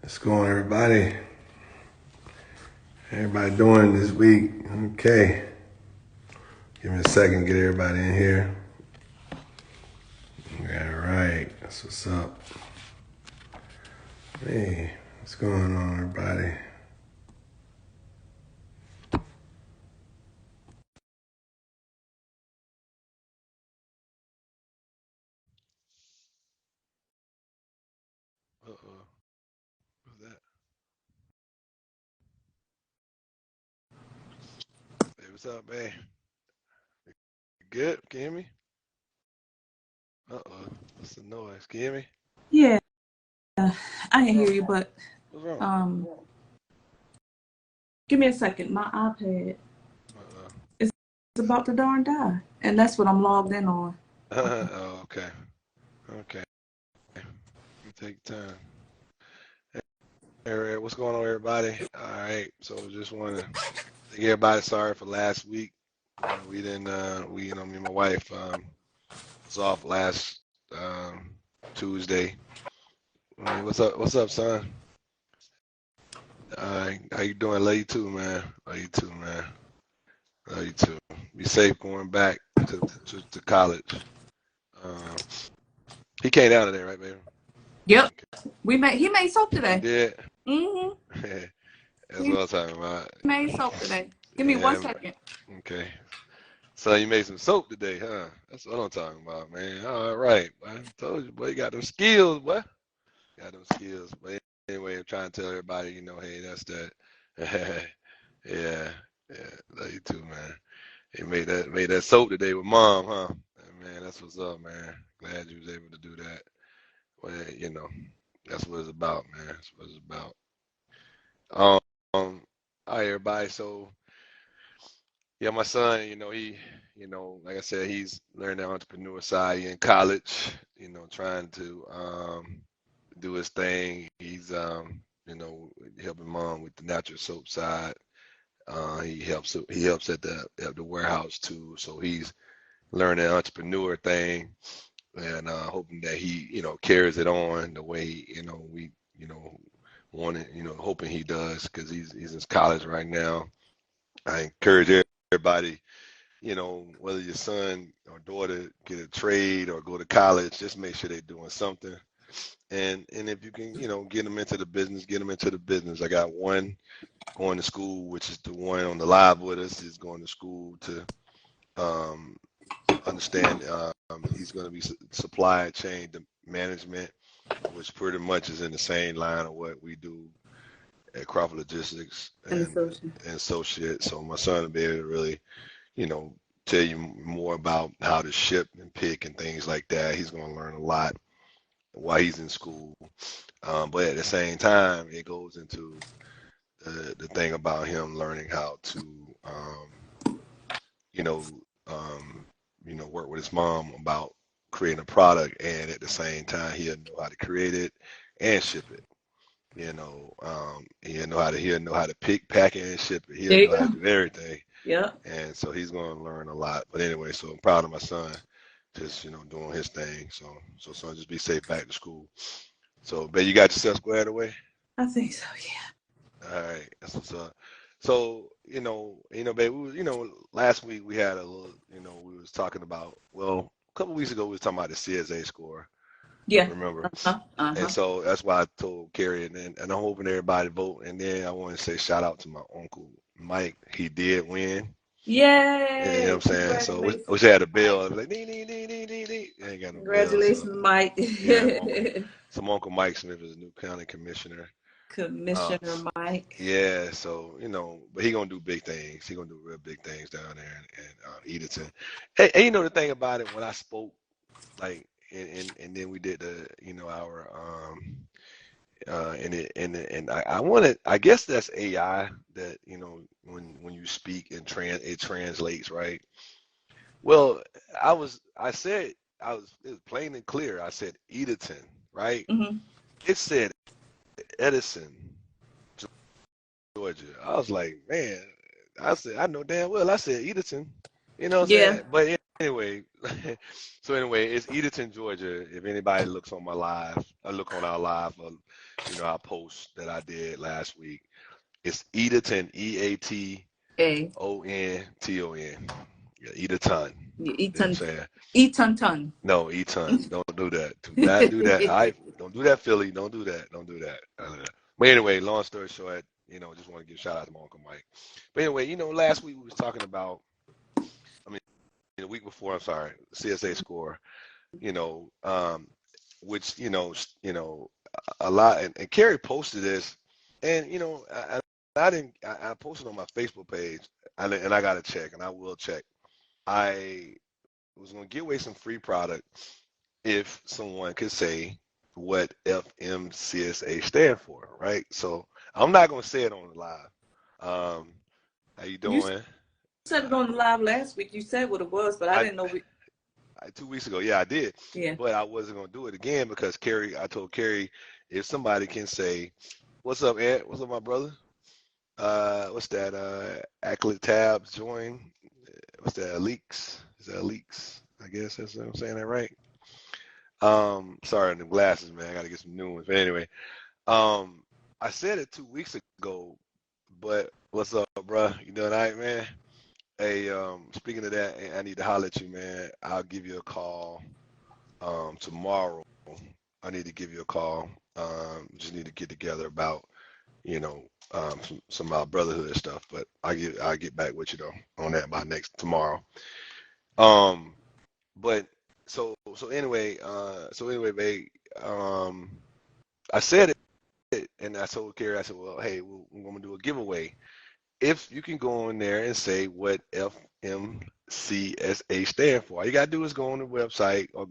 What's going on, everybody? Everybody doing this week? Okay. Give me a second, get everybody in here. All right, that's what's up. Hey, what's going on, everybody? Uh-oh. What's that? Hey, what's up, man? Good? Can you hear me? Uh-oh. What's the noise? Can you hear me? Yeah, I can What's hear wrong? you, but What's wrong? give me a second. My iPad Uh-oh. is about to darn die, and that's what I'm logged in on. Oh, okay. Okay. You take time. Hey, Eric, what's going on, everybody? All right. So just want to thank everybody. Sorry for last week. We didn't, me and my wife was off last Tuesday. Hey, what's up? What's up, son? How you doing? Love you too, man. Love you too, man. Love you too. Be safe going back to college. Um, he came down today, right, baby? Yep, Okay. he made soap He today. did. Mm-hmm. That's He what I'm talking about. made soap today. Give me Yeah. 1 second. Okay. So you made some soap today, huh? That's what I'm talking about, man. All right. I told you, boy, you got them skills, boy. Got them skills. But anyway, I'm trying to tell everybody, hey, that's that. Yeah, yeah. Love you too, man. He made that soap today with mom, huh? Man, that's what's up, man. Glad you was able to do that. Well, that's what it's about, man. That's what it's about. Um, all right, everybody. So yeah, my son, like I said, he's learning the entrepreneur side in college, trying to do his thing. He's helping mom with the natural soap side. He helps at the warehouse too. So he's learning the entrepreneur thing and hoping that he, carries it on the way, we, want it, hoping he does because he's in college right now. I encourage everybody, whether your son or daughter get a trade or go to college, just make sure they're doing something. And if you can, get them into the business, get them into the business. I got one going to school, which is the one on the live with us, is going to school to um, understand. He's going to be supply chain management, which pretty much is in the same line of what we do at Crawford Logistics And and associate. Associate. So my son will be able to really, you know, tell you more about how to ship and pick and things like that. He's going to learn a lot while he's in school. But at the same time, it goes into the thing about him learning how to, you know, um, work with his mom about creating a product, and at the same time, he'll know how to create it and ship it. He'll know how to pick, pack it, and ship it. He'll There you know how go. to do everything. Yep. And so he's going to learn a lot. But anyway, so I'm proud of my son, just doing his thing. So son, just be safe back to school. So, but you got yourself squared away. I think so. Yeah. All right, that's what's up. So, babe, last week we had a little, we was talking about, well, a couple weeks ago we was talking about the CSA score. Yeah. Remember? And Uh-huh. so that's why I told Carrie, and I'm hoping everybody vote. And then I want to say shout out to my uncle Mike. He did win. You know Yay! what I'm saying? So wish Congratulations, I had a bell. Mike. I'd be like, ding, ding, ding, ding, ding, ding. I ain't got no bell. So Congratulations, Mike. yeah, my uncle Mike Smith is a new county commissioner. Uh, Commissioner Mike. yeah, so but he gonna do big things. He gonna do real big things down there in Edenton. And the thing about it, when I spoke, like, and then we did the, our and I wanted, I guess that's AI that, when you speak and it translates, right? Well, it was plain and clear. I said Edenton, right? Mm-hmm. It said Edison, Georgia. I was like, man, I know damn well I said Edenton, you know what I'm Yeah. saying? But anyway, so anyway, it's Edenton, Georgia. If anybody looks on my live, I look on our live, our post that I did last week. It's Edenton, Eatonton. Yeah, Edenton. You know what I'm saying? Eaton. No, Eton. Don't do that. Do not do that. Don't do that, Philly. Don't do that. Don't do that. But anyway, long story short, just want to give a shout out to my Uncle Mike. But anyway, last week we was talking about, the week before, I'm sorry, CSA score, which, a lot, and Carrie posted this, and, I posted on my Facebook page, and I got to check, and I will check. I was going to give away some free product if someone could say what FMCSA stand for, right? So I'm not going to say it on the live. How you doing? You said it on the live last week. You said what it was, but I didn't know. 2 weeks ago, yeah, I did. Yeah. But I wasn't going to do it again because I told Carrie, if somebody can say, what's up, Ed? What's up, my brother? What's that? Accolade tabs join. What's that? Leaks? Is that leaks? I guess that's what I'm saying that right. Sorry, the glasses, man. I got to get some new ones. But anyway, I said it 2 weeks ago, but what's up, bro? You doing all right, man? Hey, speaking of that, I need to holler at you, man. I'll give you a call tomorrow. I need to give you a call. Just need to get together about, some of our brotherhood stuff. But I'll get back with you though on that by tomorrow. But so anyway, babe, I said it, and I told Carrie, I said, well, hey, we're gonna do a giveaway. If you can go in there and say what FMCSA stand for, all you gotta do is go on the website or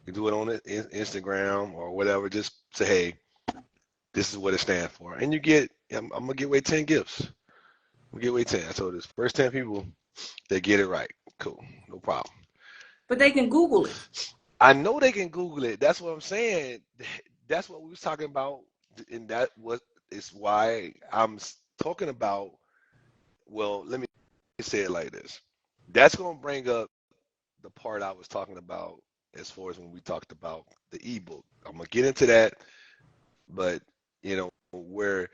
you do it on the Instagram or whatever. Just say, hey, this is what it stands for, and I'm gonna give away 10 gifts. I'm gonna give away 10. I told this first 10 people that get it right. Cool, no problem. But they can Google it. I know they can Google it. That's what I'm saying. That's what we was talking about, and that is why I'm talking about. Well, let me say it like this. That's going to bring up the part I was talking about as far as when we talked about the ebook. I'm going to get into that, but where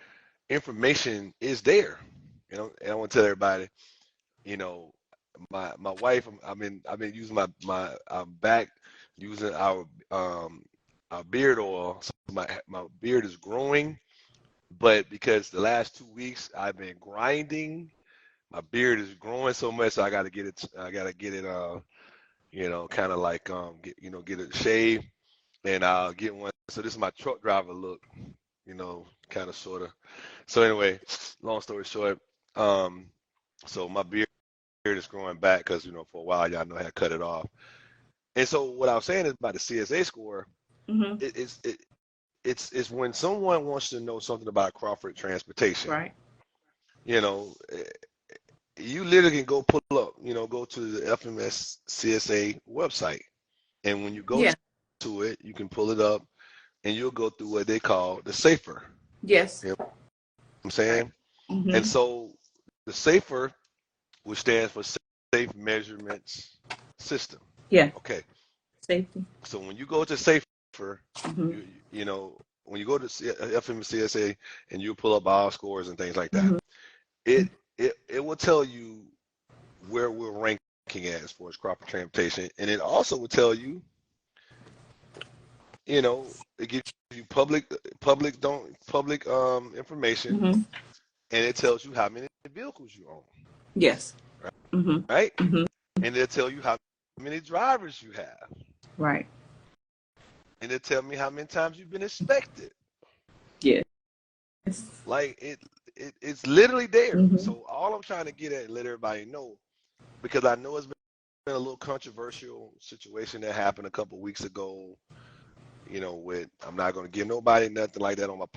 information is there, and I want to tell everybody, my wife, I've been using I'm back using our beard oil. So my beard is growing, but because the last 2 weeks I've been grinding, my beard is growing so much, so I got to get it. Kind of like get it shaved, and I'll get one. So this is my truck driver look, kind of sort of. So anyway, long story short, so my beard is growing back because for a while y'all know I had cut it off. And so what I was saying is about the CSA score. Mm-hmm. It's when someone wants to know something about Crawford Transportation. Right. You literally can go pull up, go to the FMS CSA website. And when you go to it, you can pull it up and you'll go through what they call the SAFER. Yes. You know what I'm saying? Right. Mm-hmm. And so the SAFER, which stands for Safe Measurements System. Yeah. Okay. Safety. So when you go to SAFER, mm-hmm. When you go to FMCSA and you pull up our scores and things like that, mm-hmm. it will tell you where we're ranking at as far as Crawford Transportation, and it also will tell you, it gives you public information, mm-hmm. and it tells you how many vehicles you own. Yes. Right. Mm-hmm. Right. Mm-hmm. And it'll tell you how many drivers you have. Right. And it'll tell me how many times you've been inspected. Yes. Like it's literally there. Mm-hmm. So all I'm trying to get at and let everybody know, because I know it's been a little controversial situation that happened a couple of weeks ago, I'm not going to give nobody nothing like that on our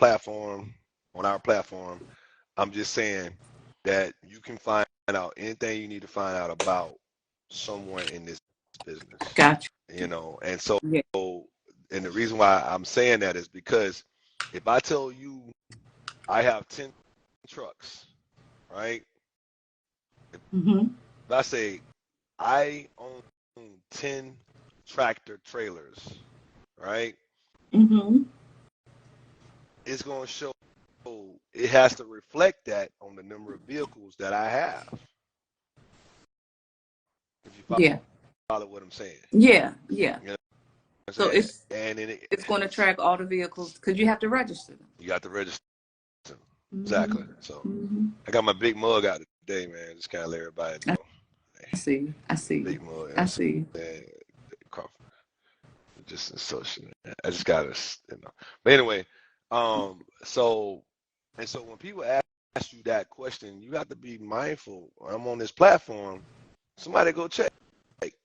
platform. I'm just saying that you can find out anything you need to find out about someone in this business. Gotcha. And so, and the reason why I'm saying that is because if I tell you I have 10 trucks, right? Mm-hmm. If I say I own 10 tractor trailers, right? Mm-hmm. It's going to show, it has to reflect that on the number of vehicles that I have. If you Yeah. follow what I'm saying. Yeah. Yeah. You know what I'm So saying? And then it's going to track all the vehicles because you have to register them. you got to register. Mm-hmm. Exactly. So Mm-hmm. I got my big mug out today, man. Just kind of let everybody know. I see. I see. Big mug. You know I what see. I'm saying? Crawford. Just social. I just got to, But anyway, so when people ask you that question, you have to be mindful. I'm on this platform. Somebody go check. Like,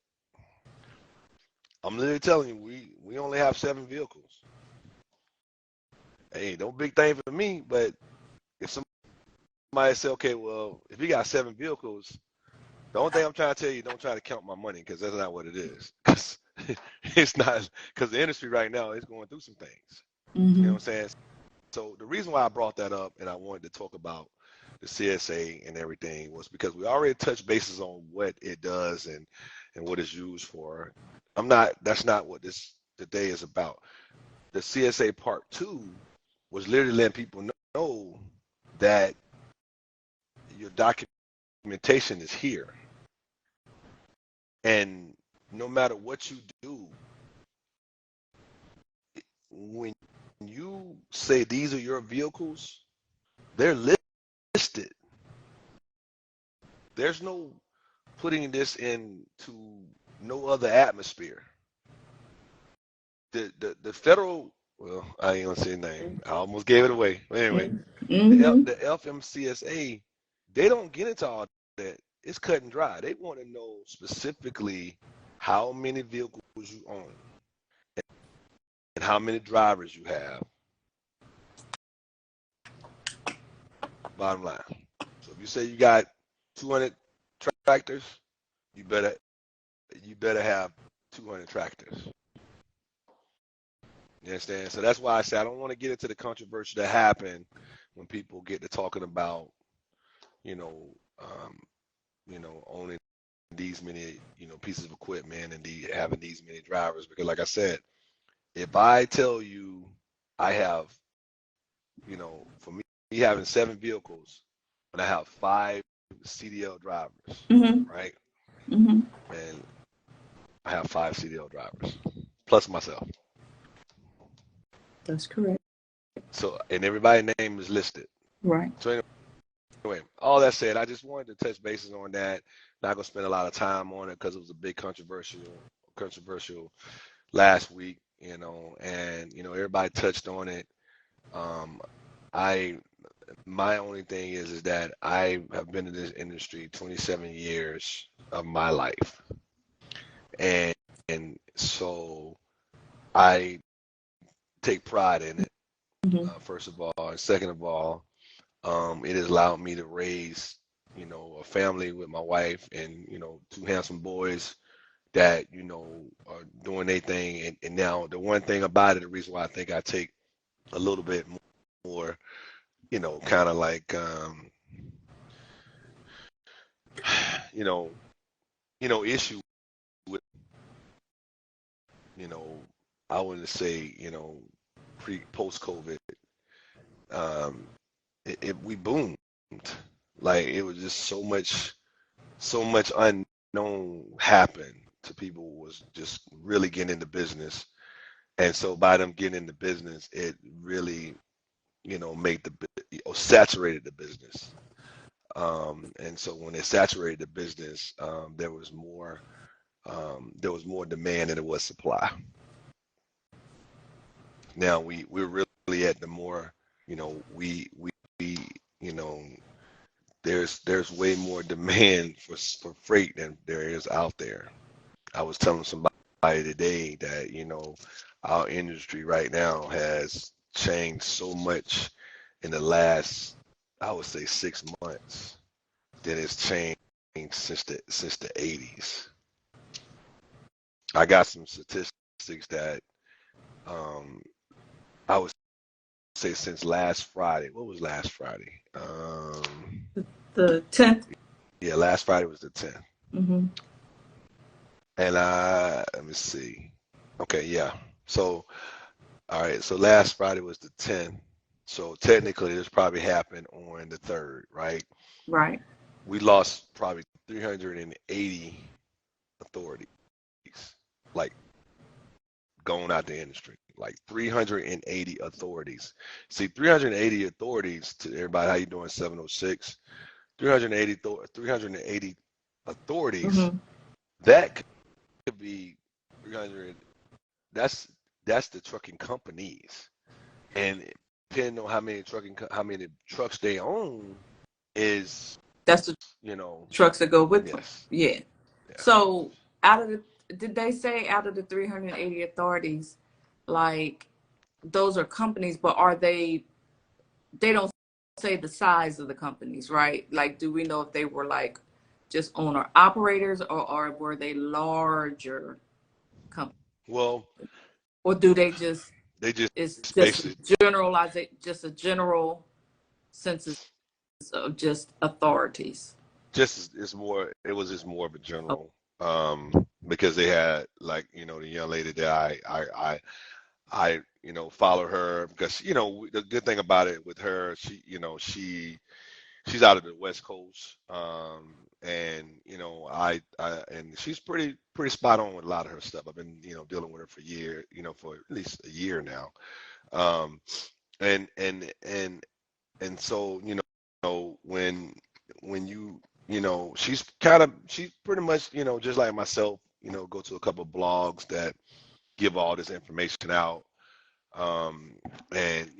I'm literally telling you, we only have 7 vehicles. Hey, no big thing for me, but if somebody say, okay, well, if you got 7 vehicles, the only thing I'm trying to tell you, don't try to count my money because that's not what it is. Because it's not, because the industry right now is going through some things. Mm-hmm. You know what I'm saying? So the reason why I brought that up and I wanted to talk about the CSA and everything was because we already touched bases on what it does and what it's used for. That's not what this today is about. The CSA Part 2 was literally letting people know that your documentation is here. And no matter what you do, when you say these are your vehicles, they're listed. There's no putting this into no other atmosphere. The federal, well, I ain't gonna say the name. I almost gave it away. But anyway, Mm-hmm. the FMCSA, they don't get into all that. It's cut and dry. They want to know specifically how many vehicles you own and how many drivers you have. Bottom line. So if you say you got 200 tractors, you better have 200 tractors. You understand? So that's why I say I don't want to get into the controversy that happened when people get to talking about, you know, owning these many, pieces of equipment and having these many drivers. Because like I said, if I tell you I have, for me having 7 vehicles, and I have 5 CDL drivers, Mm-hmm. right? Mm-hmm. And I have 5 CDL drivers plus myself. That's correct. So, and everybody's name is listed. Right. So anyway, all that said, I just wanted to touch bases on that. Not gonna spend a lot of time on it because it was a big controversial last week, and everybody touched on it. My only thing is that I have been in this industry 27 years of my life, and so I take pride in it. Mm-hmm. First of all, and second of all, it has allowed me to raise, a family with my wife and 2 handsome boys that are doing their thing. And now the one thing about it, the reason why I think I take a little bit more, kind of like, you know, issue with, you know, I wouldn't say, post COVID, um, we boomed. Like it was just so much unknown happened to people who was just really getting into business. And so by them getting into business, it really, made saturated the business. And so when it saturated the business, there was more demand than there was supply. Now we're really at the more, you know, there's way more demand for freight than there is out there. I was telling somebody today that, our industry right now has changed so much in the last, I would say 6 months that it's changed since the 80s. I got some statistics that I would say since last Friday. What was last Friday? The 10th. Yeah, last Friday was the 10th. Mm-hmm. And let me see. Okay, yeah. So, all right. So last Friday was the 10th. So technically, this probably happened on the 3rd, right? Right. We lost probably 380 authorities, like going out the industry, like 380 authorities. See, 380 authorities to everybody. How you doing? 706. 380 authorities. Mm-hmm. That could be 300. That's that's the trucking companies, and depending on how many trucks they own is, That's the you know, trucks that go with them. yes, Yeah. yeah. So out of did they say out of the 380 authorities, like those are companies, but are they don't say the size of the companies, right? Like, do we know if they were like just owner operators or were they larger companies? Well, Or do they just, they just it's just basically a generalize it, just a general census of just authorities? just it's more. It was just more of a general, because they had, like, the young lady that I follow her because the good thing about it with her, she's out of the West Coast, and and she's pretty spot on with a lot of her stuff. I've been dealing with her for for at least a year now, um, and and and and so when she's pretty much just like myself, go to a couple of blogs that give all this information out, um, and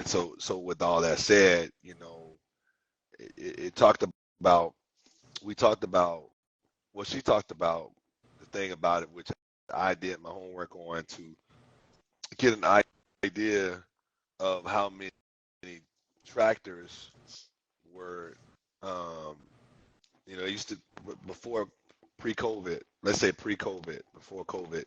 so with all that said, it talked about we talked about well, she talked about the thing about it, which I did my homework on to get an idea of how many tractors were, um, it used to, before pre-COVID, let's say pre-COVID, before COVID,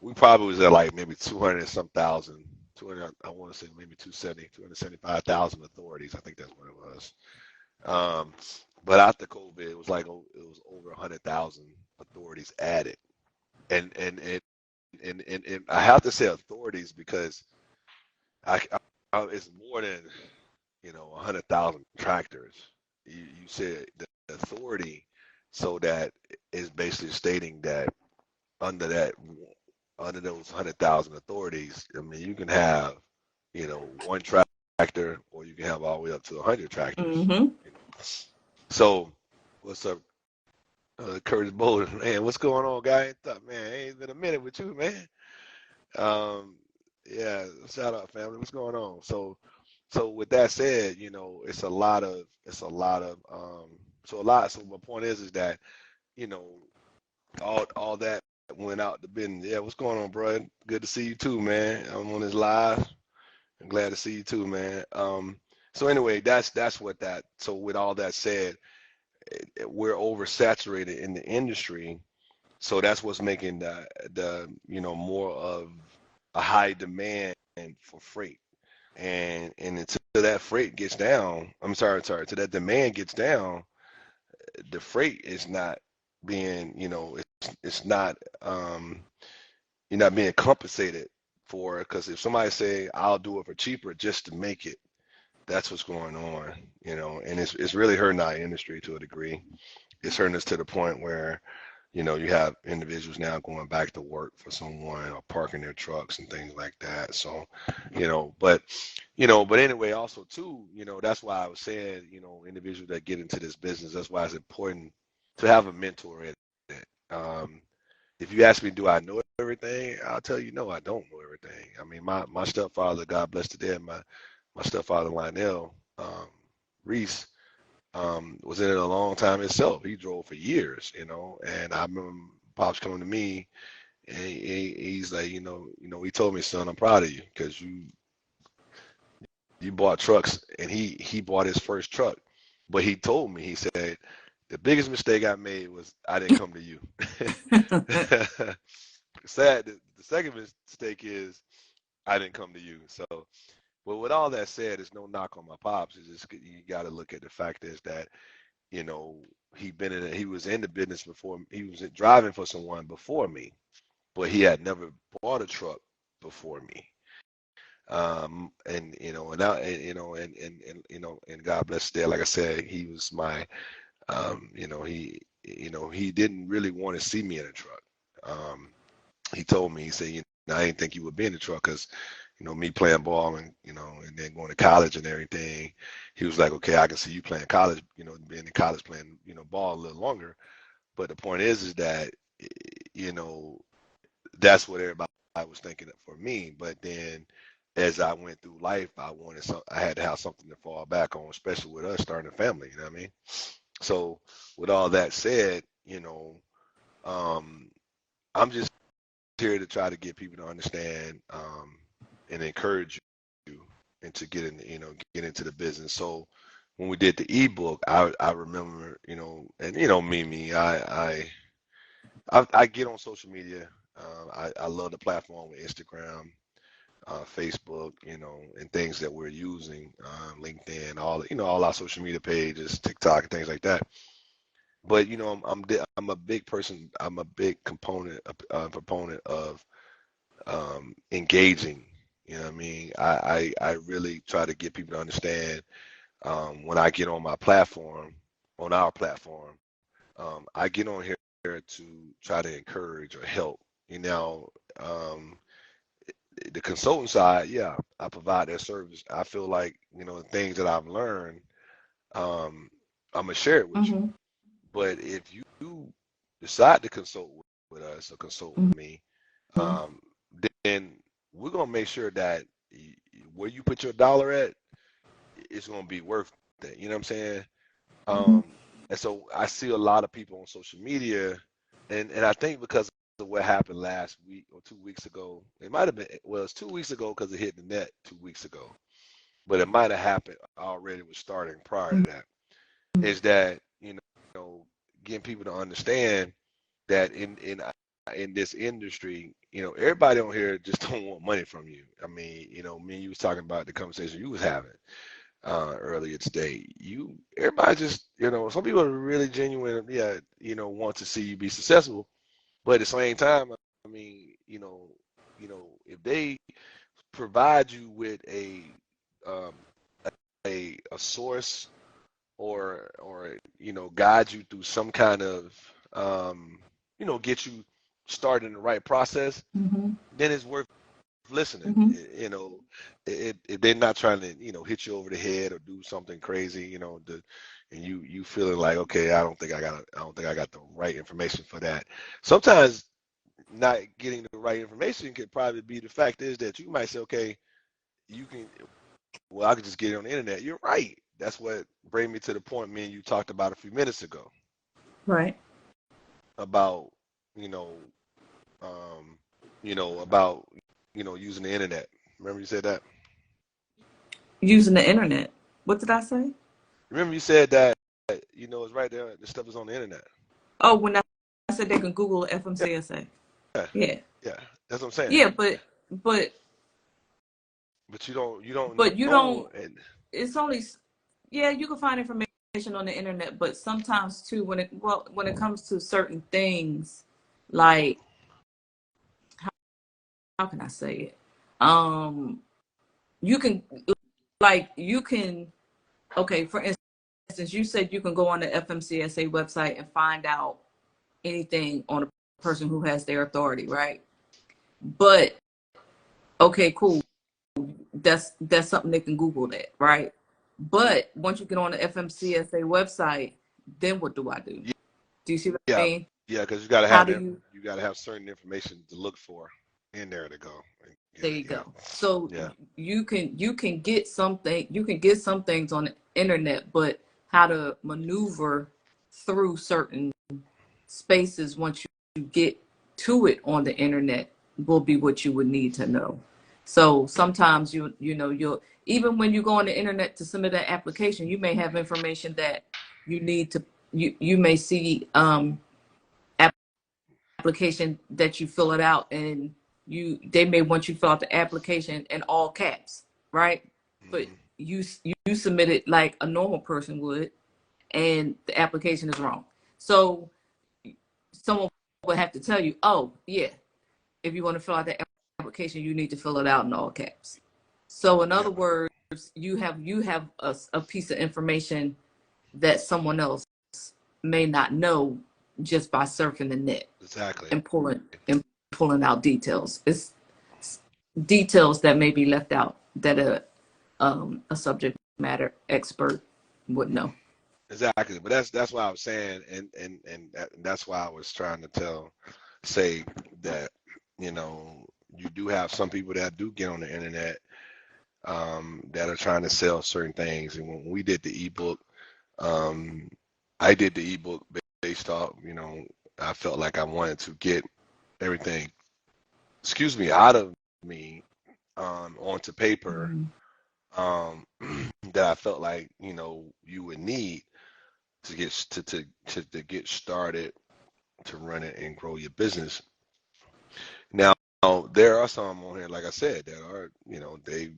we probably was at like maybe 200 and some thousand, 200, I want to say maybe 275,000 authorities. I think that's what it was. Um, but after COVID, it was like, it was over 100,000 authorities added. And I have to say authorities because it's more than 100,000 tractors. You said the authority, so that is basically stating that under that under those 100,000 authorities, I mean, you can have one tractor, or you can have all the way up to 100 tractors. Mm-hmm. So, what's up, Curtis Bowden? Man, what's going on, guy? Thought, man, ain't been a minute with you, man. Um, yeah, shout out, family. What's going on? So with that said, so my point is that, you know, all that went out the business. Yeah, what's going on, bro? Good to see you too, man. I'm on this live. I'm glad to see you too, man. So anyway, that's what that. So with all that said, we're oversaturated in the industry, so that's what's making the more of a high demand for freight. And until that freight gets down, I'm sorry, until that demand gets down, the freight is not being, it's not, you're not being compensated for it. Because if somebody say, I'll do it for cheaper just to make it, that's what's going on, and it's really hurting our industry to a degree. It's hurting us to the point where, you have individuals now going back to work for someone, or parking their trucks and things like that. So, but but anyway, also too, that's why I was saying, individuals that get into this business, that's why it's important to have a mentor in it. If you ask me, do I know everything? I'll tell you, no, I don't know everything. I mean, my stepfather, God bless the dead, my stepfather Lionel, Reese, was in it a long time himself. He drove for years, and I remember Pops coming to me, and he's like, he told me, son, I'm proud of you because you bought trucks, and he bought his first truck, but he told me, he said, the biggest mistake I made was I didn't come to you. Sad. The second mistake is I didn't come to you. So, but with all that said, there's no knock on my pops. It's just, you got to look at the fact is that you know, he was in the business before. He was driving for someone before me, but he had never bought a truck before me. And you know, and I, and, you know, and you know, and God bless Dad. Like I said, he was my, he didn't really want to see me in a truck. He told me, he said, I didn't think you would be in the truck because, me playing ball and, and then going to college and everything. He was like, okay, I can see you playing college, being in college playing, ball a little longer. But the point is that, you know, that's what everybody was thinking for me. But then as I went through life, I had to have something to fall back on, especially with us starting a family, you know what I mean? So with all that said, I'm just here to try to get people to understand and encourage you and to get into the business. So when we did the ebook, I remember, and I get on social media. I love the platform with Instagram, Facebook, and things that we're using, LinkedIn, all our social media pages, TikTok, and things like that. But I'm a big person. I'm a big proponent of engaging. You know what I mean? I really try to get people to understand when I get on my platform, on our platform, I get on here to try to encourage or help. Um, the consultant side, yeah, I provide that service. I feel like, the things that I've learned, I'm gonna share it with you. Mm-hmm. But if you decide to consult with us or consult with me, Mm-hmm. um, then we're gonna make sure that where you put your dollar at, it's gonna be worth it. You know what I'm saying? Mm-hmm. And so I see a lot of people on social media, and I think because of what happened last week or 2 weeks ago, it might have been, well, it's 2 weeks ago because it hit the net 2 weeks ago, but it might have happened already, was starting prior to that. Is that getting people to understand that in this industry, everybody on here just don't want money from you. I mean, me and you was talking about the conversation you was having earlier today. Everybody just, some people are really genuine, yeah, want to see you be successful, but at the same time, I mean, if they provide you with um, a source or guide you through some kind of get you started in the right process, Mm-hmm. then it's worth listening. Mm-hmm. If they're not trying to hit you over the head or do something crazy, and you feeling like, okay, I don't think I got the right information for that. Sometimes not getting the right information could probably be the fact is that you might say, okay, you can, well, I could just get it on the internet. You're right. That's what bring me to the point me and you talked about a few minutes ago Right. about, you know, about, using the internet. Remember you said that? Using the internet. What did I say? Remember you said that, it's right there. The stuff is on the internet. Oh, when I said they can Google FMCSA. Yeah, Yeah. yeah. That's what I'm saying. Yeah, but But you don't but you know, don't. and It's only. Yeah, you can find information on the internet, but sometimes too, when it comes to certain things, like how can I say it? You can you can. Okay, for instance, you said you can go on the FMCSA website and find out anything on a person who has their authority, right? But okay, cool. That's something they can Google that, right? But once you get on the FMCSA website, then what do I do? Do you see what I yeah, mean? yeah, because you got to How have do that. you? You got to have certain information to look for in there to go and get There it. you Yeah, go. So yeah. you can get something. You can get some things on the internet, but how to maneuver through certain spaces once you get to it on the internet will be what you would need to know. So sometimes you'll even when you go on the internet to submit an application, you may have information that you need to you may see application that you fill it out and they may want you to fill out the application in all caps, right? But Hmm. you submit it like a normal person would, and the application is wrong. So someone would have to tell you, oh, yeah, if you want to fill out the application, you need to fill it out in all caps. So in other words, you have a piece of information that someone else may not know just by surfing the net. Exactly. And pulling out details. It's details that may be left out that a subject matter expert would know. Exactly. But that's why I was saying, and that's why I was trying to say that, you know, you do have some people that do get on the internet that are trying to sell certain things. And when we did the ebook, I did the ebook based off, you know, I felt like I wanted to get everything, out of me onto paper, that I felt like, you know, you would need to get started, to run it and grow your business. Now, there are some on here, like I said, that are, you know, they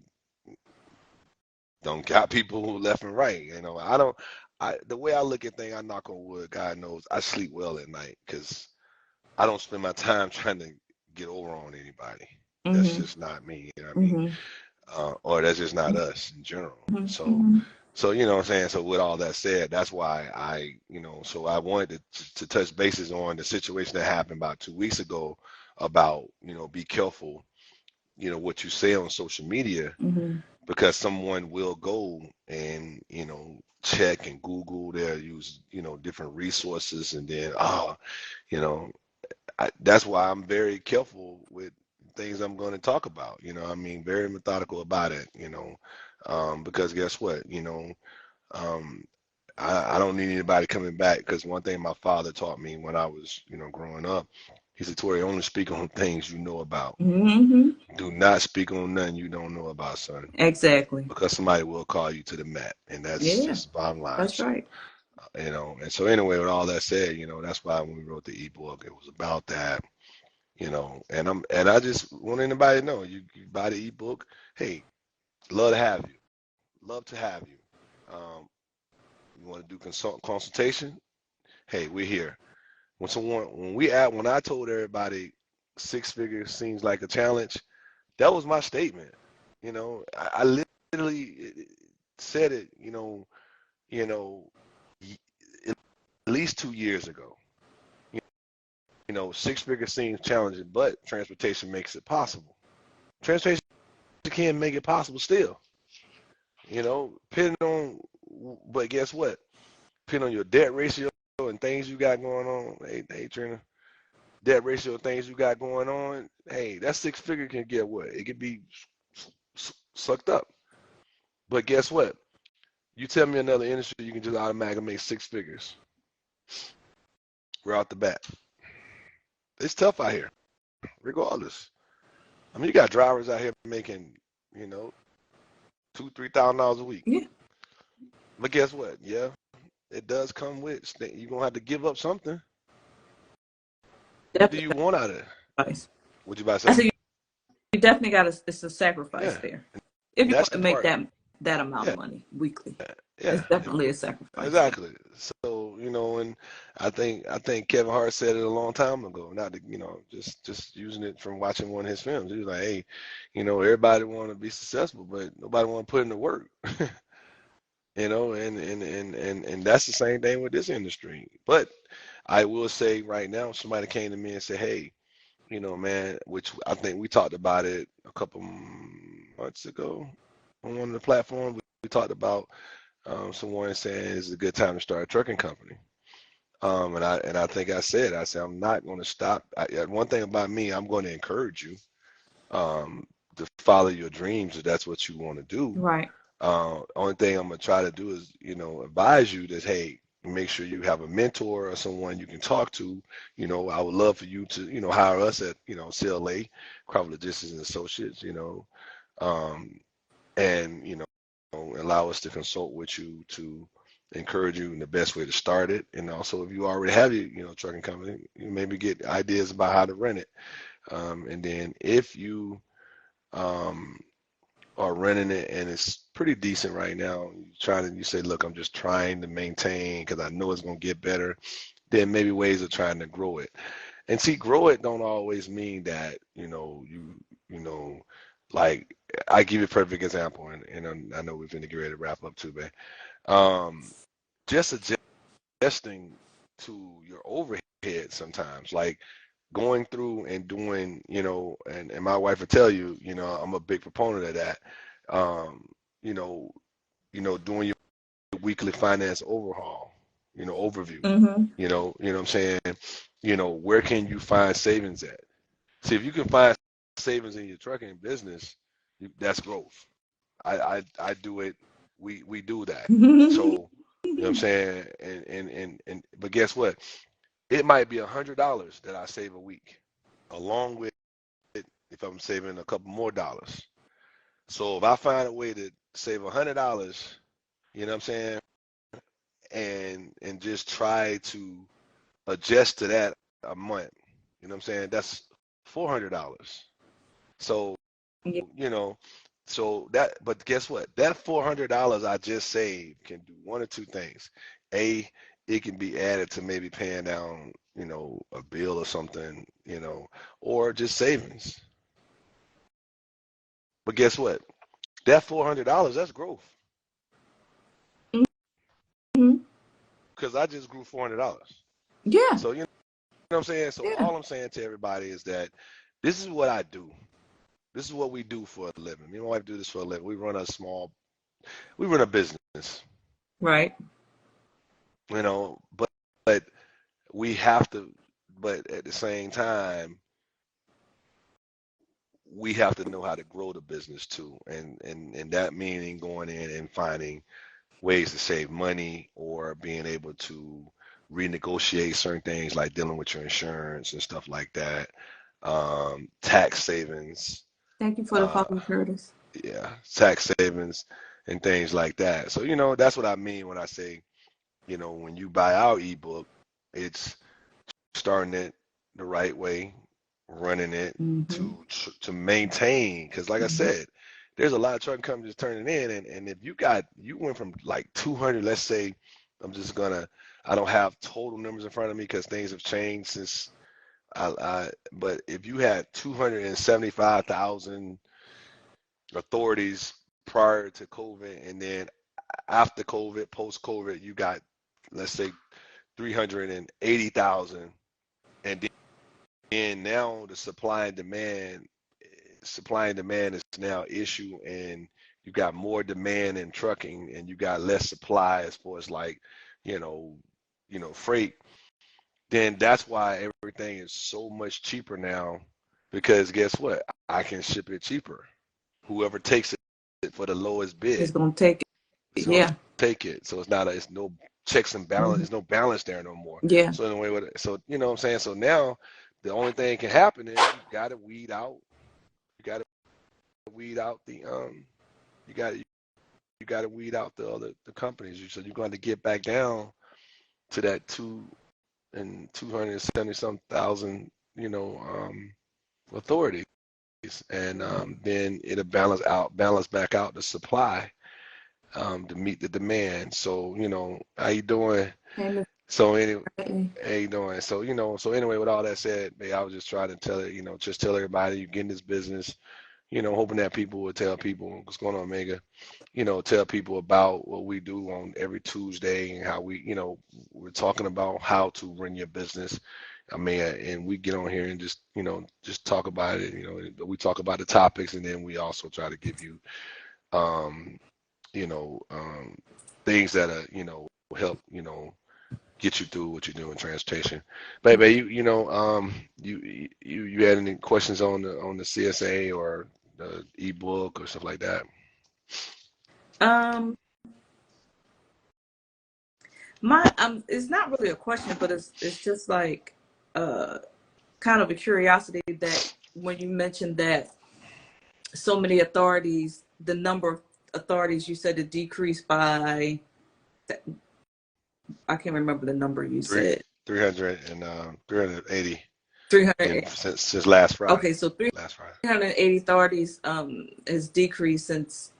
don't got people left and right. You know, the way I look at things, I knock on wood, God knows, I sleep well at night because I don't spend my time trying to get over on anybody. That's just not me. You know what I mean? Or that's just not us in general. So you know what I'm saying? So with all that said, that's why I, you know, so I wanted to touch bases on the situation that happened about 2 weeks ago about, you know, be careful, you know, what you say on social media, because someone will go and, you know, check and Google, they'll use, you know, different resources, and then, you know, that's why I'm very careful with things I'm going to talk about, you know, I mean, very methodical about it, you know, because guess what, you know, I don't need anybody coming back, because one thing my father taught me when I was, you know, growing up, he said, Tori, only speak on things you know about. Do not speak on nothing you don't know about, son. Exactly. Because somebody will call you to the mat, and that's just bottom line. That's right. You know, and so anyway, with all that said, you know, that's why when we wrote the ebook, it was about that. You know, and I just want anybody to know, you buy the ebook, hey, love to have you. Love to have you. You want to do consultation? Hey, we're here. When I told everybody 6 figures seems like a challenge, that was my statement. You know, I literally said it, you know, at least 2 years ago. You know, 6 figures seems challenging, but transportation makes it possible. Transportation can make it possible still. You know, but guess what? Depending on your debt ratio and things you got going on, hey Trina, debt ratio things you got going on, hey, that 6 figure can get what? It can be sucked up. But guess what? You tell me another industry you can just automatically make 6 figures right off the bat. It's tough out here, regardless. I mean, you got drivers out here making, you know, $2,000-$3,000 a week. Yeah. But guess what? Yeah, it does come with, you're gonna have to give up something. What do you want out of it? What you about to say? I said you definitely got it's a sacrifice there. If you want to make that amount of money weekly. It's definitely a sacrifice. Exactly. So, you know, and I think Kevin Hart said it a long time ago, not to, you know, just using it from watching one of his films. He was like, hey, you know, everybody want to be successful, but nobody want to put in the work. You know, and that's the same thing with this industry. But I will say right now, somebody came to me and said, hey, you know, man, which I think we talked about it a couple months ago on one of the platforms. We talked about someone saying it's a good time to start a trucking company. And I think I said I'm not going to stop. One thing about me, I'm going to encourage you to follow your dreams if that's what you want to do. Right. Only thing I'm going to try to do is, you know, advise you that, hey, make sure you have a mentor or someone you can talk to. You know, I would love for you to, you know, hire us at, you know, CLA, Crawford Logistics and Associates, you know, and, you know, allow us to consult with you to encourage you in the best way to start it. And also, if you already have your, you know, trucking company, you maybe get ideas about how to run it. And then if you are running it and it's pretty decent right now. You say, look, I'm just trying to maintain because I know it's gonna get better. Then maybe ways of trying to grow it. And see, grow it don't always mean that, like I give you a perfect example, and I know we're going to get ready to wrap up too, man. Just adjusting to your overhead sometimes, like going through and doing, and my wife will tell you, I'm a big proponent of that. Um, you know, doing your weekly finance overhaul, overview, Mm-hmm. what I'm saying? Where can you find savings at? See, if you can find savings in your trucking business, that's growth. I do it. We do that. So, you know what I'm saying? And but guess what? It might be $100 that I save a week, along with if I'm saving a couple more dollars. So if I find a way to save $100, you know what I'm saying, and just try to adjust to that a month, you know what I'm saying? That's $400. So, Yeah. you know, but guess what? That $400 I just saved can do one or two things. A, it can be added to maybe paying down, a bill or something, or just savings. But guess what? That $400, that's growth. Mm-hmm. Because I just grew $400. Yeah. So, you know what I'm saying? So Yeah. all I'm saying to everybody is that this is what I do. This is what we do for a living. Me and my wife do this for a living. We run a business, Right. but we have to, but at the same time, we have to know how to grow the business too. And that meaning going in and finding ways to save money or being able to renegotiate certain things like dealing with your insurance and stuff like that. Tax savings, Thank you for the uh, follow, Curtis. yeah, tax savings and things like that. So, that's what I mean when I say, when you buy our ebook, it's starting it the right way, running it Mm-hmm. to maintain. Because like I Mm-hmm. said, there's a lot of trucking companies turning in, and if you went from like 200, let's say, I don't have total numbers in front of me because things have changed since but if you had 275,000 authorities prior to COVID, and then after COVID, post COVID, you got, let's say, 380,000, and then now the supply and demand is now issue, and you got more demand in trucking, and you got less supply as far as like, you know, freight. Then that's why everything is so much cheaper now, because guess what? I can ship it cheaper. Whoever takes it for the lowest It's bid gonna take is it. going to Yeah. take it. So it's no checks and balance. Mm-hmm. There's no balance there no more. Yeah. So anyway, so you know what I'm saying. So now the only thing that can happen is you got to weed out. You got to weed out You got to weed out the companies. So you're going to get back down to that 270 some thousand, authorities, and then it'll balance back out the supply to meet the demand. So, how you doing? Hey, Miss So anyway, Bradley. how you doing? So, so anyway, with all that said, I was just trying to just tell everybody you get in this business, hoping that people will tell people what's going on, Mega, tell people about what we do on every Tuesday and how we're talking about how to run your business. I mean, and we get on here and just talk about it. We talk about the topics, and then we also try to give you, um, you know, um, things that are, help, get you through what you do in transportation. Baby, you had any questions on the CSA or the ebook or stuff like that? Um, it's not really a question, but it's just like kind of a curiosity that when you mentioned that so many authorities, the number of authorities you said it decreased by, I can't remember the number you Three, said. 300 and 380 in 300. since last Friday. Okay, so Last Friday. 380 authorities has decreased since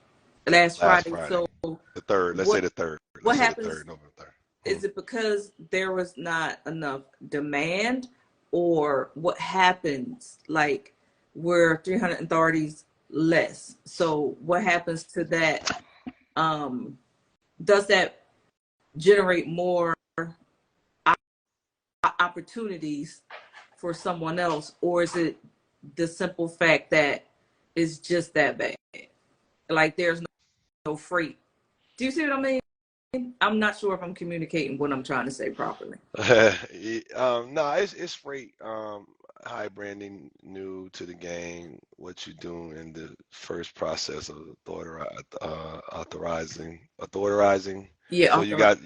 last last Friday. Friday, So the third. Let's say what the third. what Let's say the happens? third, November 3rd. Is it because there was not enough demand, or what happens? Like, we're 300 authorities less. So what happens to that? Does that generate more opportunities for someone else, or is it the simple fact that it's just that bad? Like, there's no freight. Do you see what I mean? I'm not sure if I'm communicating what I'm trying to say properly. No, it's great. Hi, Brandon, new to the game. What you do in the first process of authorizing. Yeah, So you got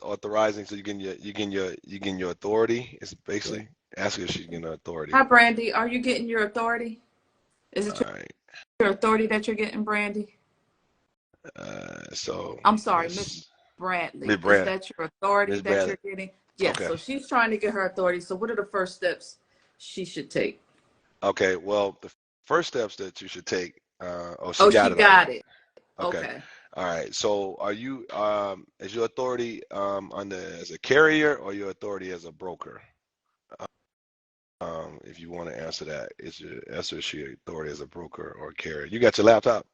authorizing. So you getting your authority. It's basically asking if she's getting her authority. Hi, Brandy. Are you getting your authority? Is it All right. your authority that you're getting, Brandy? So I'm sorry, Miss Miss Bradley. Miss Is Brad that your authority Miss that Bradley. you're getting? Yes. Okay. So she's trying to get her authority. So what are the first steps she should take? Okay. Well, the first steps that you should take. Oh, she Oh, got she it already. got it. Okay. Okay. All right. So are you is your authority as a carrier or your authority as a broker? If you want to answer that, is your answer is your authority as a broker or a carrier? You got your laptop?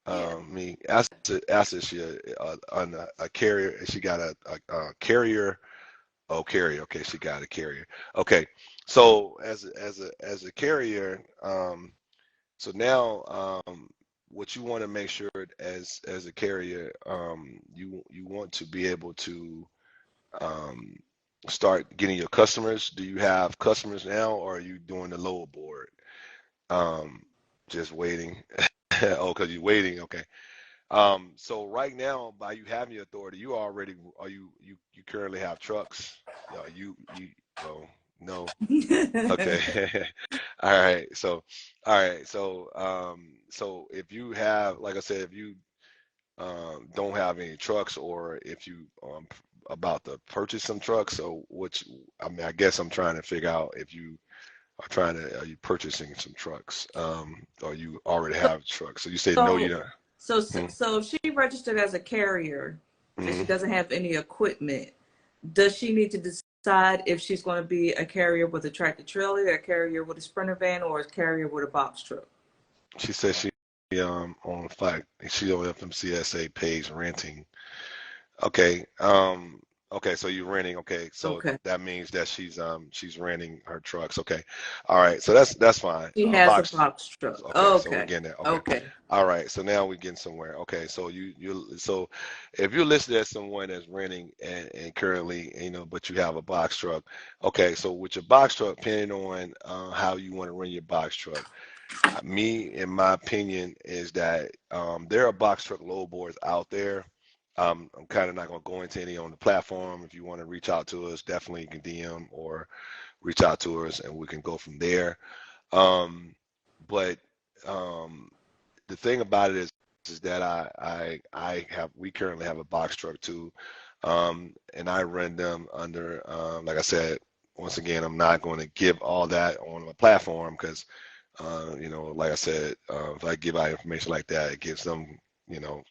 Yeah. Me ask if she on a carrier. Is she got a carrier? Oh, carrier. Okay, she got a carrier. Okay. So as a carrier, so now what you want to make sure as a carrier, you want to be able to um, start getting your customers. Do you have customers now, or are you doing the load board? Um, just waiting. Oh, because you're waiting. Okay. So right now, by you having your authority, you already are you currently have trucks. You well, no. Okay. All right. So if you have, like I said, if you don't have any trucks, or if you about to purchase some trucks, so which I mean, I guess I'm trying to figure out if you are you purchasing some trucks, or you already have trucks. So you say no, you So, don't. so if she registered as a carrier and she Mm-hmm. doesn't have any equipment, does she need to decide if she's going to be a carrier with a tractor trailer, a carrier with a sprinter van, or a carrier with a box truck? She says on fact she on FMCSA pays renting. Okay. Okay, so you're renting. Okay, so Okay. that means that she's renting her trucks. Okay. All right. So that's fine. She has a Box. box truck. Okay, so we're Okay. getting there. Okay. Okay. All right. So now we're getting somewhere. Okay. So so if you're listed as someone that's renting and currently, but you have a box truck. Okay. So with your box truck, depending on how you want to run your box truck, me, in my opinion, is that there are box truck load boards out there. I'm kind of not going to go into any on the platform. If you want to reach out to us, definitely you can DM or reach out to us, and we can go from there. Um, but the thing about it is that we currently have a box truck too, and I run them under like I said. Once again, I'm not going to give all that on the platform because like I said, if I give out information like that, it gives them,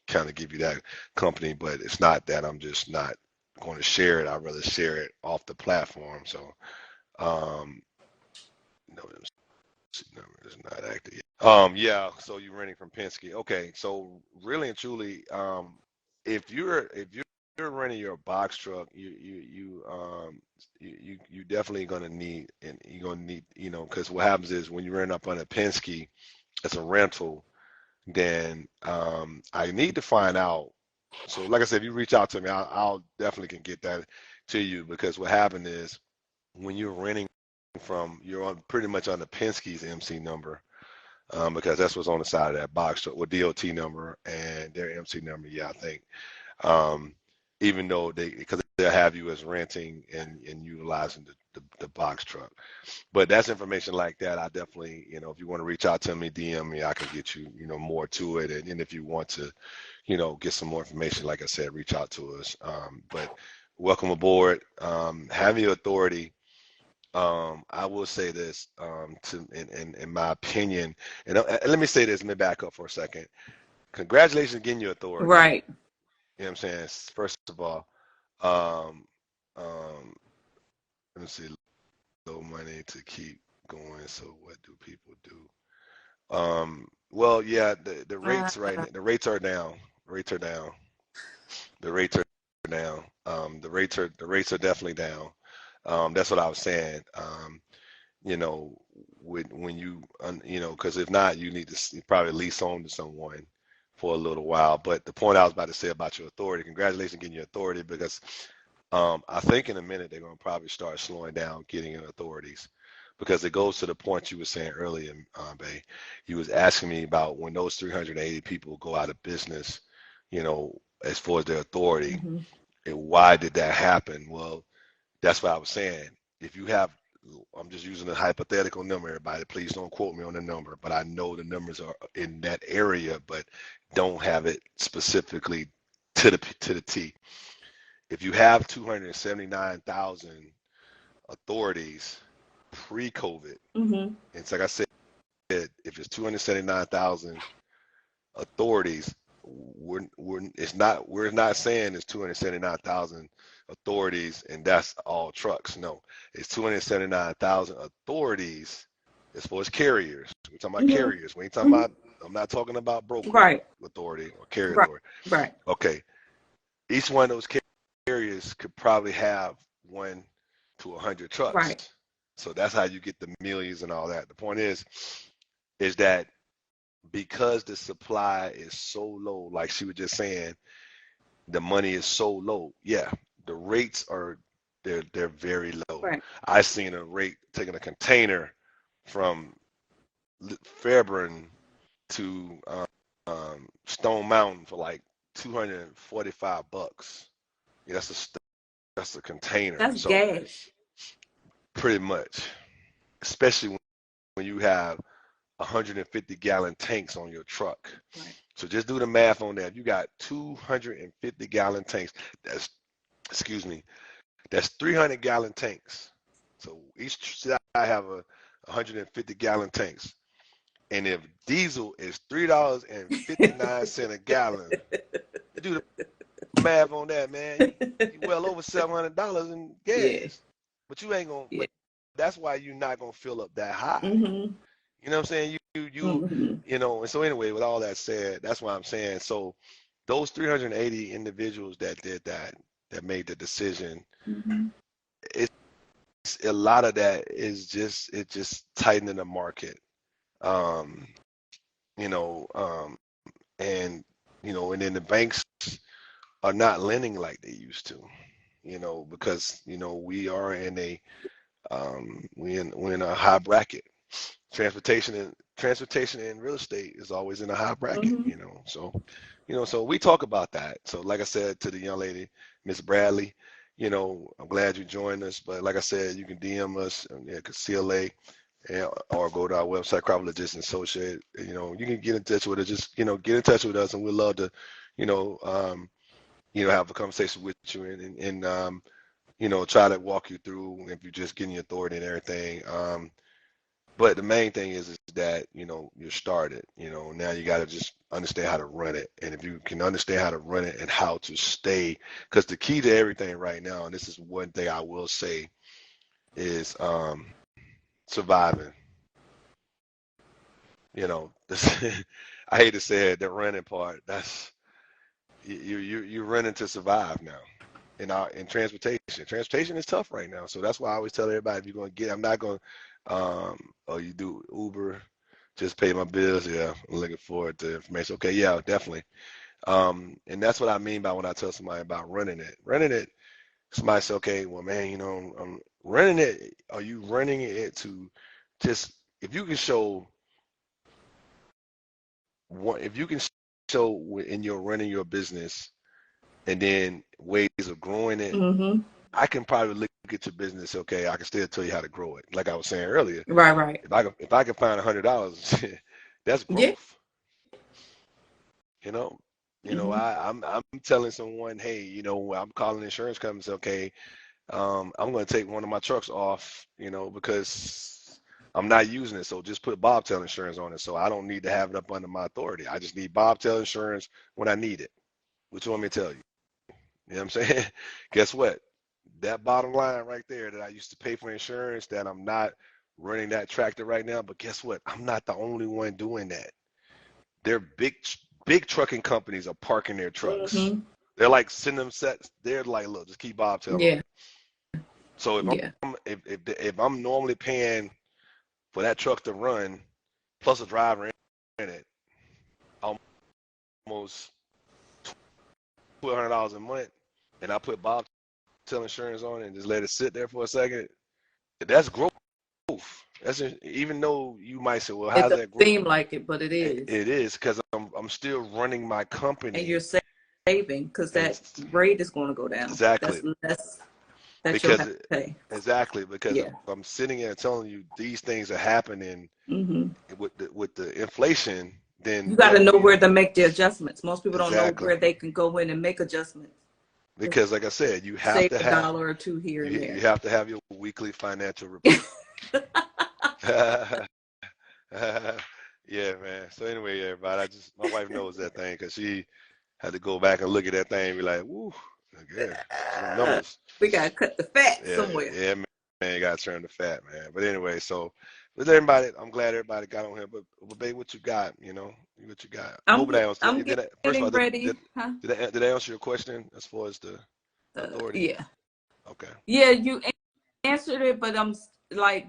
kind of give you that company, but it's not that I'm just not going to share it. I'd rather share it off the platform. So, um, no, it's not active yet. Yeah. So you're renting from Penske. Okay. So really and truly, if you're renting your box truck, you definitely gonna need, and you're gonna need, because what happens is when you rent up on a Penske as a rental, then I need to find out. So like I said, if you reach out to me, I'll definitely can get that to you, because what happened is when you're renting you're on pretty much on the Penske's MC number, because that's what's on the side of that box truck with DOT number and their MC number. Yeah, I think. Um, Even though because they'll have you as renting and utilizing the box truck. But that's information like that. I definitely, if you want to reach out to me, DM me, I can get you, more to it. And if you want to, get some more information, like I said, reach out to us. But welcome aboard. Have your authority. I will say this, in my opinion, and let me say this, let me back up for a second. congratulations getting your authority. Right. You know what I'm saying? First of all, um, let me see, low money to keep going. So what do people do? Well, yeah, the rates right now, the rates are down. Rates are down. The rates are down. The rates are definitely down. That's what I was saying. You know, when you know, because if not, you need to probably lease on to someone for a little while. But the point I was about to say about your authority, congratulations getting your authority, because I think in a minute they're going to probably start slowing down getting in authorities, because it goes to the point you were saying earlier, Bay. You was asking me about when those 380 people go out of business, you know, as far as their authority, Mm-hmm. and why did that happen? Well, that's what I was saying. If you have, I'm just using a hypothetical number, everybody. Please don't quote me on the number, but I know the numbers are in that area, but don't have it specifically to the T. If you have 279,000 authorities pre-COVID, Mm-hmm. it's like I said, if it's 279,000 authorities, we're not saying it's 279,000 authorities and that's all trucks. No, it's 279,000 authorities as far as carriers. We're talking about Mm-hmm. carriers. We ain't talking about. I'm not talking about broker Right. authority or carrier Right. authority. Right. Okay, each one of those carriers could probably have 1 to 100 trucks. Right. So that's how you get the millions and all that. The point is that because the supply is so low, like she was just saying, the money is so low. Yeah, the rates are they're very low. Right. I seen a rate taking a container from Fairburn to Stone Mountain for like $245. Yeah, that's a container. That's So gas. pretty much, especially when you have 150-gallon tanks on your truck. Right. So just do the math on that. You got 250-gallon tanks. That's, excuse me, that's 300-gallon tanks. So each side have a 150-gallon tanks. And if diesel is $3.59 a gallon, you do the math on that, man. You well over $700 in Yeah. gas. But you ain't gonna. Yeah. But that's why you're not gonna fill up that high. Mm-hmm. You know what I'm saying? Mm-hmm. You know. And so anyway, with all that said, that's what I'm saying. So those 380 individuals that did that, that made the decision, Mm-hmm. it's a lot of that is just tightening the market. Um, you know, and and then the banks are not lending like they used to. Because we're in a high bracket. Transportation and real estate is always in a high bracket. Mm-hmm. So we talk about that. So like I said to the young lady, Miss Bradley, I'm glad you joined us. But like I said, you can DM us at CLA, or go to our website, Crawford Logistics Associate. You can get in touch with us. Just get in touch with us, and we'd love to, you know, um, have a conversation with you, and try to walk you through if you're just getting your authority and everything. But the main thing is that, you're started. Now you got to just understand how to run it. And if you can understand how to run it and how to stay, because the key to everything right now, and this is one thing I will say, is surviving. I hate to say it, the running part, that's you're running to survive now. In transportation. Transportation is tough right now. So that's why I always tell everybody, if you're going to get, I'm not going to, oh, you do Uber, just pay my bills. Yeah, I'm looking forward to information. Okay, yeah, definitely. And that's what I mean by when I tell somebody about running it. Running it, somebody say, okay, well, man, I'm running it. Are you running it to just, if you can show if you can show in your running your business and then ways of growing it, Mm-hmm. I can probably look at your business. Okay, I can still tell you how to grow it. Like I was saying earlier, Right. Right. if I can find $100, that's Yeah. growth. You know, Mm-hmm. I'm telling someone, hey, I'm calling the insurance company. Say, okay, I'm going to take one of my trucks off. Because I'm not using it, so just put bobtail insurance on it. So I don't need to have it up under my authority. I just need bobtail insurance when I need it. What you want me to tell you? You know what I'm saying? Guess what? That bottom line right there that I used to pay for insurance, that I'm not running that tractor right now. But guess what? I'm not the only one doing that. They're big trucking companies are parking their trucks. Mm-hmm. They're like send them sets. They're like, look, just keep bobtail Yeah. on it. So Yeah. if I'm normally paying for that truck to run plus a driver in it, almost $1,200 a month, and I put bobtail insurance on it and just let it sit there for a second, that's growth. That's even though you might say, well, It how's doesn't that growth? seem like it, but it is. It is, because I'm still running my company. And you're saving, because that rate is going to go down. Exactly. That's less that because you'll have to pay. Exactly, because Yeah. if I'm sitting here telling you these things are happening Mm-hmm. with the inflation, then you got to know where to make the adjustments. Most people don't know Exactly. where they can go in and make adjustments. Because like I said, you have Save to a have dollar or two here and there. You have to have your weekly financial report. Yeah, man. So anyway, everybody, my wife knows that thing, because she had to go back and look at that thing and be like, woo, yeah, some numbers. We got to cut the fat somewhere. Yeah, man, you got to turn the fat, man. But anyway, so with everybody, I'm glad everybody got on here. But babe, what you got? You know, what you got? I'm getting ready. Did I answer your question as far as the authority? Yeah. Okay. Yeah, you answered it, but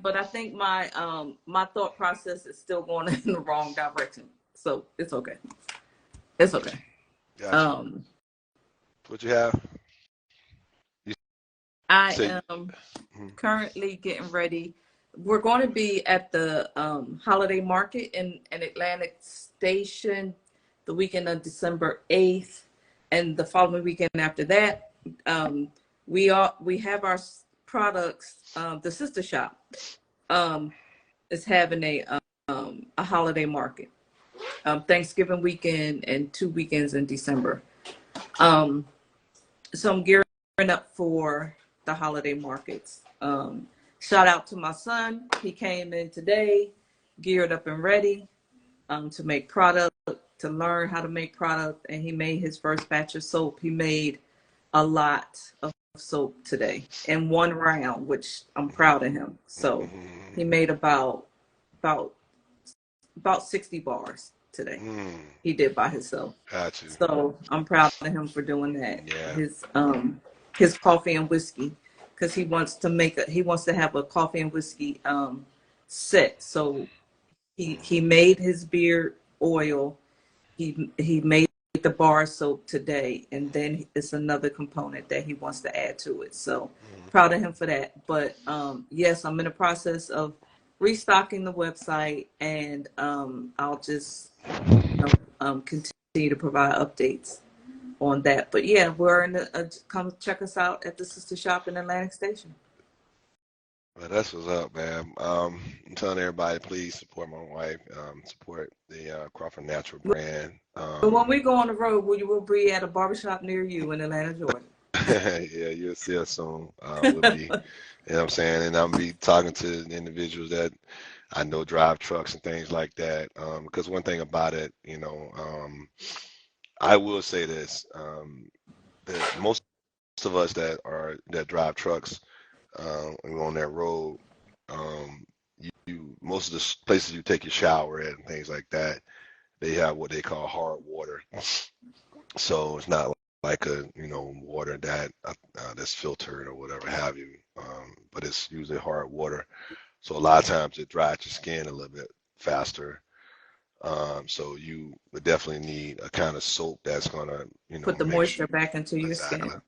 but I think my thought process is still going in the wrong direction. So it's okay. It's okay. Gotcha. What you have? I am currently getting ready. We're going to be at the holiday market in Atlantic Station the weekend of December 8th, and the following weekend after that. We have our products. The sister shop is having a holiday market, Thanksgiving weekend and 2 weekends in December. So I'm gearing up for the holiday markets. Shout out to my son. He came in today, geared up and ready to make product, to learn how to make product, and he made his first batch of soap. He made a lot of soap today in one round, which I'm proud of him. So he made about 60 bars today. He did by himself. Gotcha. So I'm proud of him for doing that. Yeah. His coffee and whiskey, because he wants to have a coffee and whiskey set. So he made his beard oil. He made the bar soap today, and then it's another component that he wants to add to it. So proud of him for that. But yes, I'm in the process of restocking the website, and I'll just continue to provide updates on that. But yeah, we're in come check us out at the sister shop in Atlantic Station. Well, that's what's up, man. I'm telling everybody, please support my wife. Support the Crawford Natural brand. But when we go on the road, we will be at a barbershop near you in Atlanta, Georgia. Yeah, you'll see us soon. We'll be, you know what I'm saying? And I'll be talking to individuals that I know drive trucks and things like that. Because one thing about it, I will say this, that most of us that drive trucks, and on that road, most of the places you take your shower at and things like that, they have what they call hard water. So it's not like a water that that's filtered or whatever have you, but it's usually hard water. So a lot of times it dries your skin a little bit faster. So you would definitely need a kind of soap that's gonna put the moisture back into your skin.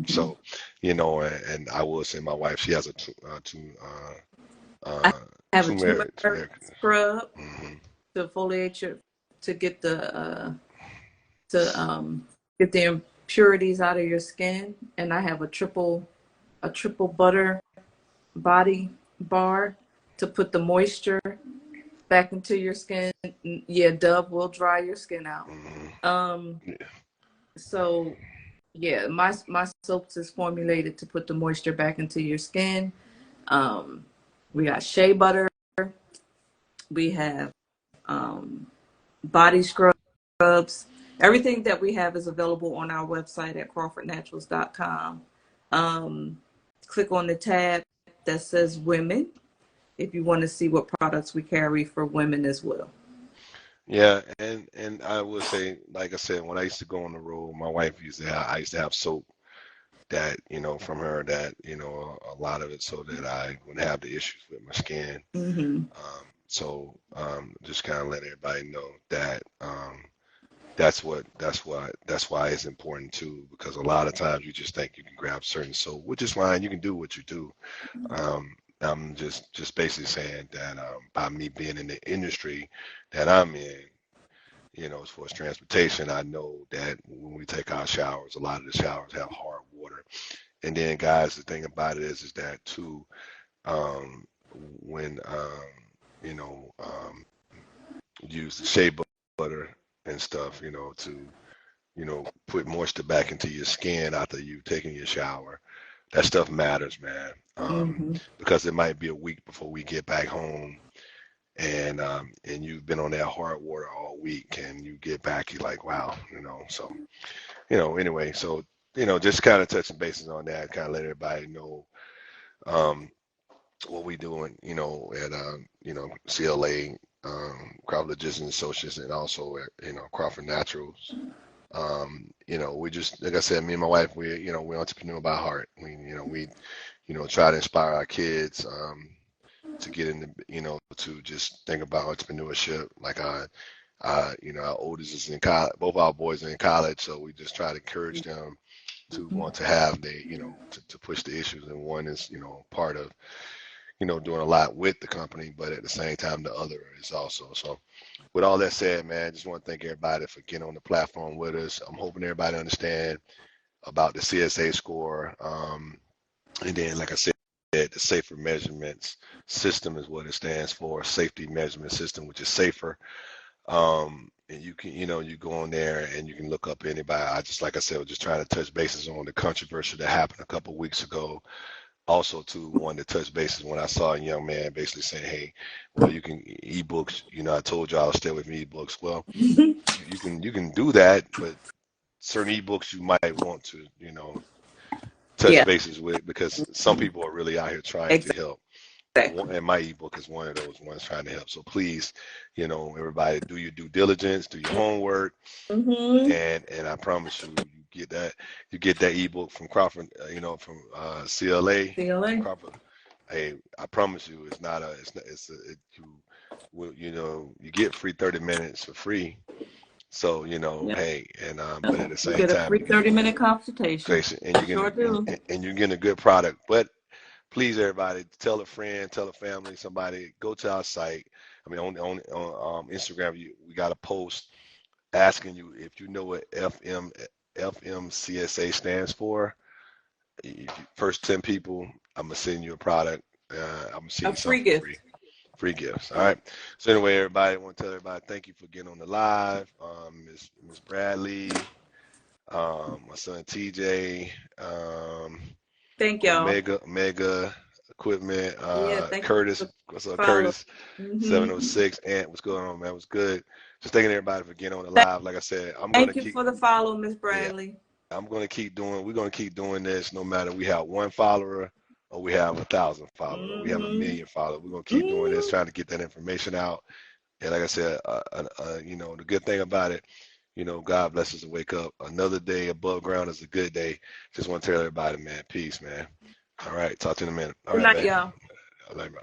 So and I will say my wife, she has a I have a turmeric scrub to exfoliate to get the get the impurities out of your skin, and I have a triple butter body bar to put the moisture back into your skin. Yeah, Dove will dry your skin out. So yeah, my soaps is formulated to put the moisture back into your skin. We got shea butter We have body scrubs. Everything that we have is available on our website at crawfordnaturals.com. Click on the tab that says women if you want to see what products we carry for women as well. Yeah, and I will say, like I said, when I used to go on the road, my wife I used to have soap that, from her that, a lot of it so that I wouldn't have the issues with my skin. Mm-hmm. Just kind of let everybody know that that's why it's important too, because a lot of times you just think you can grab certain soap, which is fine. You can do what you do. I'm just basically saying that by me being in the industry that I'm in, as far as transportation, I know that when we take our showers, a lot of the showers have hard water. And then, guys, the thing about it is that too, when use the shea butter and stuff, to put moisture back into your skin after you've taken your shower. That stuff matters, man. Mm-hmm. Because it might be a week before we get back home, and you've been on that hard water all week, and you get back, you're like, wow, So, anyway, so just kind of touching bases on that, kind of let everybody know what we doing, at CLA, Crawford Logistics Associates, and also at Crawford Naturals. We just, like I said, me and my wife, we're entrepreneur by heart. We try to inspire our kids to get into, to just think about entrepreneurship. Like our oldest is in college, both our boys are in college, so we just try to encourage them to want to have to push the issues. And one is, part of, doing a lot with the company, but at the same time, the other is also. So with all that said, man, I just want to thank everybody for getting on the platform with us. I'm hoping everybody understand about the CSA score. And then, like I said, the safer measurements system is what it stands for, safety measurement system, which is safer. And you can, you go on there and you can look up anybody. Like I said, was just trying to touch bases on the controversy that happened a couple of weeks ago. Also, too, wanted to touch bases when I saw a young man basically saying, hey, well, you can ebooks, I told you I'll stay with me ebooks. Well, you can do that, but certain ebooks you might want to, touch Yeah, bases with, because some people are really out here trying to help. exactly. And my ebook is one of those ones trying to help. So please, everybody, do your due diligence, do your homework, Mm-hmm. and I promise you, you get that ebook from Crawford, from CLA, from CLA. Crawford. Hey, I promise you, you get free 30 minutes for free. So, Yeah. hey, and but at the You same get a time, free 30-minute consultation. and you're Sure getting do. and you're getting a good product. But please, everybody, tell a friend, tell a family, somebody, go to our site. I mean, on Instagram, we got a post asking you if you know what FMCSA stands for. First 10 people, I'm gonna send you a product. I'm gonna send A you free something for gift. free. Free gifts. All right. So anyway, everybody, I want to tell everybody thank you for getting on the live. Miss Bradley, my son TJ, Thank y'all. Mega Equipment, Yeah, thank you for Curtis. the What's up, follow. Curtis? Mm-hmm. 706. Ant, what's going on, man? What's good? Just thanking everybody for getting on the live. Like I said, Thank you for the follow, Miss yeah, Bradley. we're gonna keep doing this no matter we have one follower or we have 1,000 followers or we have a Mm-hmm. million followers. We're gonna keep doing this, Mm-hmm. trying to get that information out. And like I said, the good thing about it, God bless us to wake up. Another day above ground is a good day. Just want to tell everybody, man, peace, man. All right, talk to you in a minute. All Good right, night, man. y'all. I love you, bro.